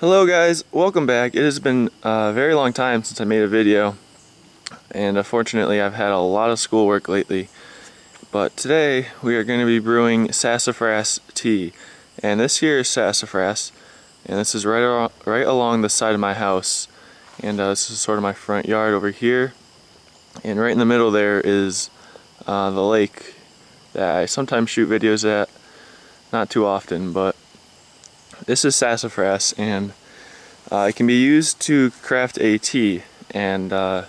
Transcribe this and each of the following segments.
Hello guys, welcome back. It has been a very long time since I made a video, and unfortunately I've had a lot of schoolwork lately. But today we are going to be brewing Sassafras Tea, and this here is sassafras, and this is right along the side of my house, and this is sort of my front yard over here, and right in the middle there is the lake that I sometimes shoot videos at, not too often, but this is sassafras, and it can be used to craft a tea. And I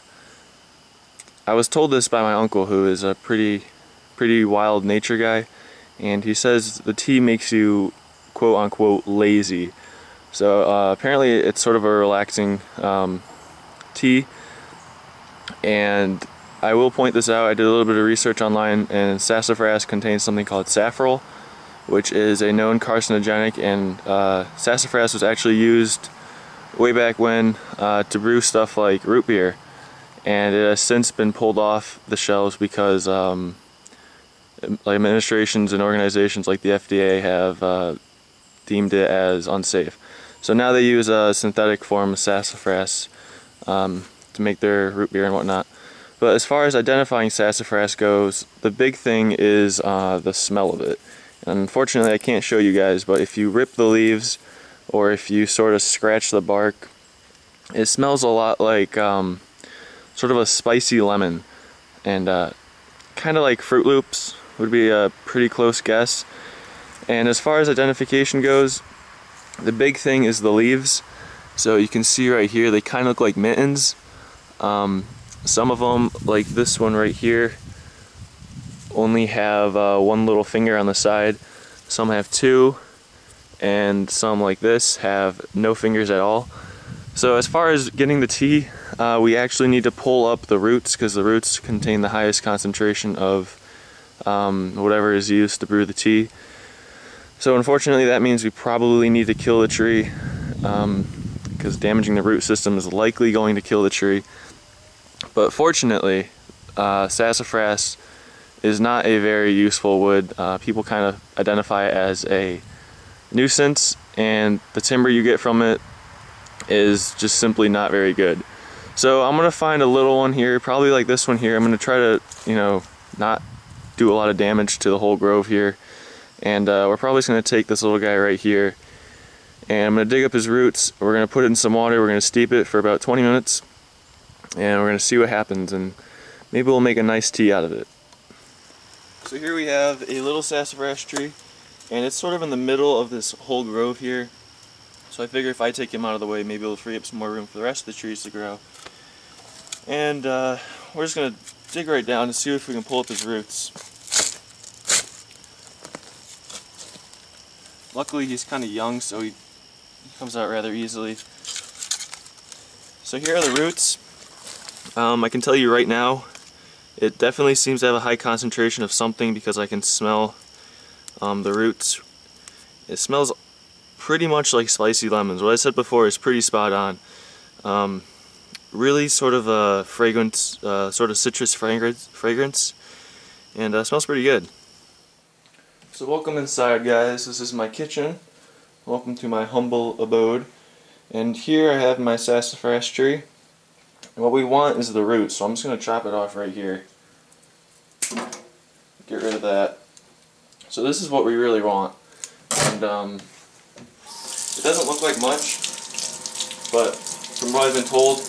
was told this by my uncle, who is a pretty wild nature guy, and he says the tea makes you quote unquote lazy. So apparently it's sort of a relaxing tea, and I will point this out. I did a little bit of research online, and sassafras contains something called safrole, which is a known carcinogenic, and sassafras was actually used way back when to brew stuff like root beer, and it has since been pulled off the shelves because administrations and organizations like the FDA have deemed it as unsafe. So now they use a synthetic form of sassafras to make their root beer and whatnot. But as far as identifying sassafras goes, the big thing is the smell of it. And unfortunately I can't show you guys, but if you rip the leaves or if you sort of scratch the bark, it smells a lot like sort of a spicy lemon, and kind of like Fruit Loops would be a pretty close guess. And as far as identification goes, the big thing is the leaves. So you can see right here they kind of look like mittens. Some of them, like this one right here, only have one little finger on the side. Some have two, and some like this have no fingers at all. So as far as getting the tea, we actually need to pull up the roots, because the roots contain the highest concentration of whatever is used to brew the tea. So unfortunately that means we probably need to kill the tree, because damaging the root system is likely going to kill the tree. But fortunately, sassafras is not a very useful wood. People kind of identify it as a nuisance, and the timber you get from it is just simply not very good. So I'm gonna find a little one here, probably like this one here. I'm gonna try to, not do a lot of damage to the whole grove here, and we're probably just gonna take this little guy right here, and I'm gonna dig up his roots. We're gonna put it in some water. We're gonna steep it for about 20 minutes, and we're gonna see what happens, and maybe we'll make a nice tea out of it. So here we have a little sassafras tree, and it's sort of in the middle of this whole grove here. So I figure if I take him out of the way, maybe it'll free up some more room for the rest of the trees to grow. And we're just going to dig right down to see if we can pull up his roots. Luckily he's kind of young, so he comes out rather easily. So here are the roots. I can tell you right now, it definitely seems to have a high concentration of something, because I can smell the roots. It smells pretty much like spicy lemons. What I said before is pretty spot on. Really sort of a fragrance, sort of citrus fragrance, and smells pretty good. So welcome inside, guys. This is my kitchen. Welcome to my humble abode. And here I have my sassafras tree. And what we want is the roots, so I'm just going to chop it off right here. Get rid of that. So this is what we really want. And it doesn't look like much, but from what I've been told,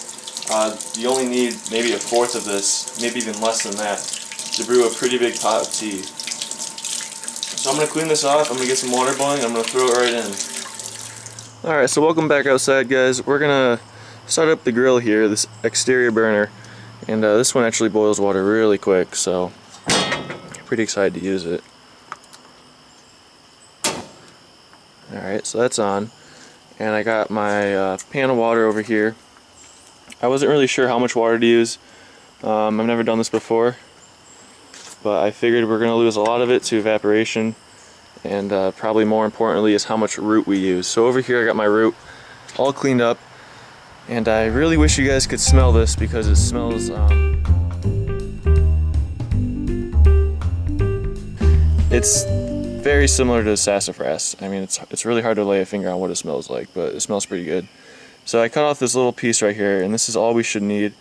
you only need maybe a fourth of this, maybe even less than that, to brew a pretty big pot of tea. So I'm going to clean this off. I'm going to get some water boiling, and I'm going to throw it right in. Alright, so welcome back outside, guys. We're going to start up the grill here, this exterior burner, and this one actually boils water really quick, so I'm pretty excited to use it. Alright, so that's on, and I got my pan of water over here. I wasn't really sure how much water to use. I've never done this before, but I figured we're going to lose a lot of it to evaporation, and probably more importantly is how much root we use. So over here I got my root all cleaned up, and I really wish you guys could smell this, because it smells it's very similar to sassafras. I mean, it's really hard to lay a finger on what it smells like, but it smells pretty good. So I cut off this little piece right here, and this is all we should need.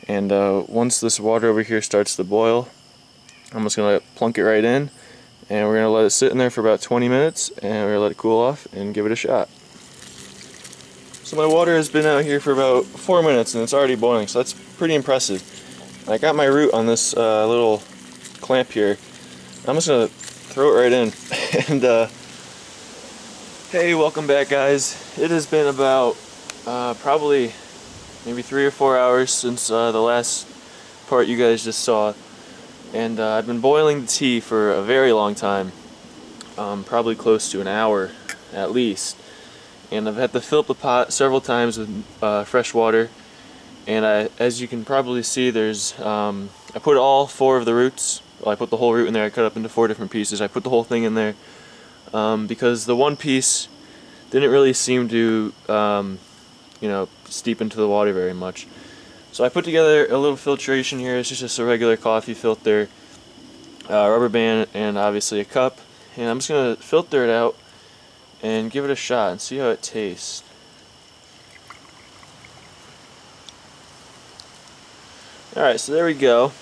And once this water over here starts to boil, I'm just going to plunk it right in, and we're going to let it sit in there for about 20 minutes, and we're going to let it cool off and give it a shot. So my water has been out here for about 4 minutes, and it's already boiling, so that's pretty impressive. I got my root on this little clamp here. I'm just going to throw it right in. And hey, welcome back, guys. It has been about probably maybe 3 or 4 hours since the last part you guys just saw. And I've been boiling the tea for a very long time, probably close to an hour at least. And I've had to fill up the pot several times with fresh water. And as you can probably see, there's I put all 4 of the roots. Well, I put the whole root in there. I cut up into 4 different pieces. I put the whole thing in there because the one piece didn't really seem to you know, steep into the water very much. So I put together a little filtration here. It's just a regular coffee filter, rubber band, and obviously a cup. And I'm just going to filter it out and give it a shot and see how it tastes. Alright, so there we go.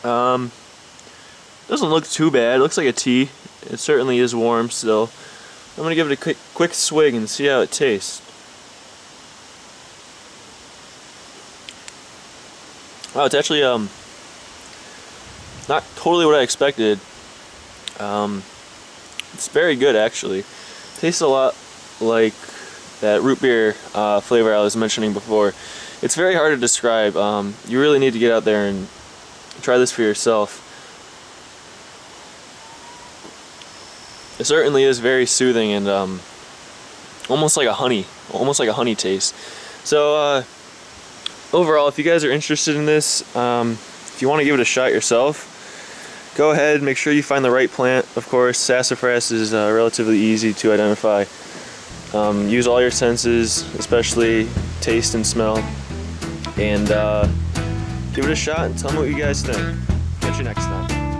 Doesn't look too bad. It looks like a tea. It certainly is warm still. I'm going to give it a quick swig and see how it tastes. Wow, it's actually not totally what I expected. It's very good actually. Tastes a lot like that root beer flavor I was mentioning before. It's very hard to describe. You really need to get out there and try this for yourself. It certainly is very soothing and almost like a honey taste. So overall, if you guys are interested in this, if you want to give it a shot yourself, go ahead, make sure you find the right plant. Of course, sassafras is relatively easy to identify. Use all your senses, especially taste and smell, and give it a shot and tell me what you guys think. Catch you next time.